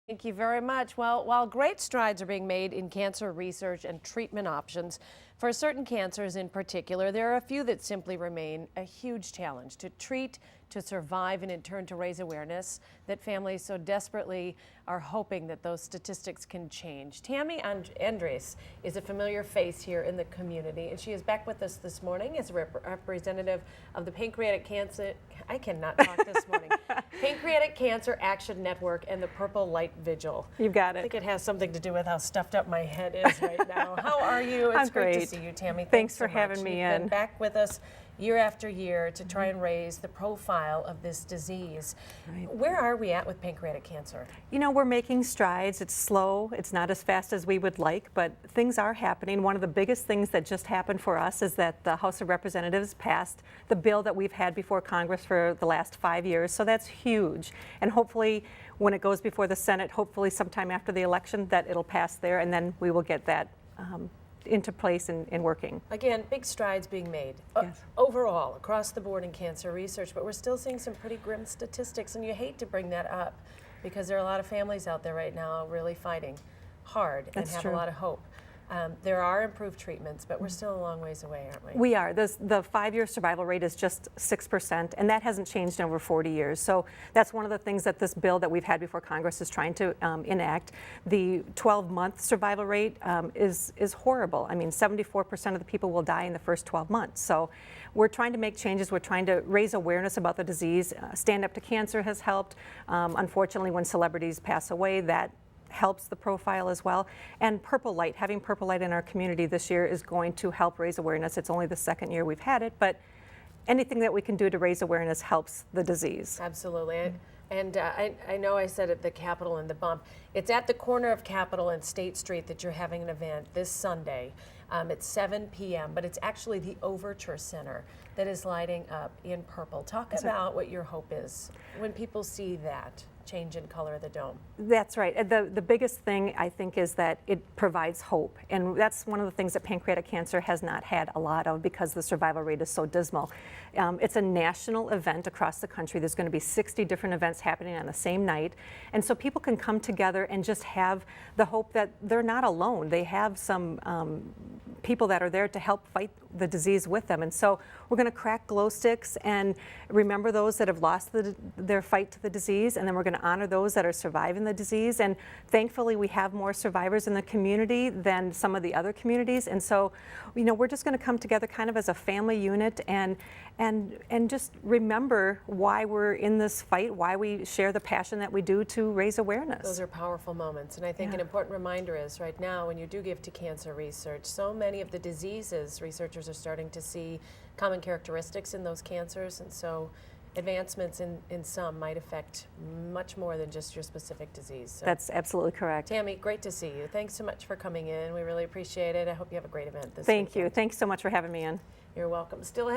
Thank you very much. Well, while great strides are being made in cancer research and treatment options, for certain cancers in particular, there are a few that simply remain a huge challenge to treat, to survive, and in turn to raise awareness that families so desperately are hoping that those statistics can change. Tammy Andres is a familiar face here in the community, and she is back with us this morning as a representative of the Pancreatic Cancer, I cannot talk this morning, Pancreatic Cancer Action Network and the Purple Light Vigil. You've got it. I think it has something to do with how stuffed up my head is right now. How are you? It's I'm great great to see you, Tammy. Thanks for so having much. me You've in. been back with us year after year to try and raise the profile of this disease. Right. Where are we at with pancreatic cancer? You know, we're making strides. It's slow. It's not as fast as we would like, but things are happening. One of the biggest things that just happened for us is that the House of Representatives passed the bill that we've had before Congress for the last 5 years. So that's huge. And hopefully when it goes before the Senate, hopefully sometime after the election, that it'll pass there, and then we will get that into place and working. Again, big strides being made Yes. overall across the board in cancer research, but we're still seeing some pretty grim statistics, and you hate to bring that up because there are a lot of families out there right now really fighting hard and That's have true. a lot of hope. There are improved treatments, but we're still a long ways away, aren't we? We are. The 5-year survival rate is just 6%, and that hasn't changed in over 40 years. So that's one of the things that this bill that we've had before Congress is trying to enact. The 12-month survival rate is horrible. I mean, 74% of the people will die in the first 12 months. So we're trying to make changes. We're trying to raise awareness about the disease. Stand Up to Cancer has helped. Unfortunately, when celebrities pass away, that helps the profile as well. And Purple Light, having Purple Light in our community this year is going to help raise awareness. It's only the second year we've had it, but anything that we can do to raise awareness helps the disease. Absolutely. And I know I said at the Capitol and the bump, it's at the corner of Capitol and State Street that you're having an event this Sunday. It's 7 p.m., but it's actually the Overture Center that is lighting up in purple. Talk about what your hope is when people see that change in color of the dome. That's right. The biggest thing, I think, is that it provides hope. And that's one of the things that pancreatic cancer has not had a lot of because the survival rate is so dismal. It's a national event across the country. There's going to be 60 different events happening on the same night. And so people can come together and just have the hope that they're not alone. They have some people that are there to help fight the disease with them. And so we're going to crack glow sticks and remember those that have lost their fight to the disease, and then we're going to honor those that are surviving the disease. And thankfully we have more survivors in the community than some of the other communities, and so you know we're just going to come together kind of as a family unit and just remember why we're in this fight, why we share the passion that we do to raise awareness. Those are powerful moments, and I think an important reminder is right now when you do give to cancer research, so many of the diseases researchers are starting to see common characteristics in those cancers, and so advancements in some might affect much more than just your specific disease. So, that's absolutely correct. Tammy, great to see you. Thanks so much for coming in. We really appreciate it. I hope you have a great event this Thank weekend. you. Thanks so much for having me in. You're welcome. Still ahead.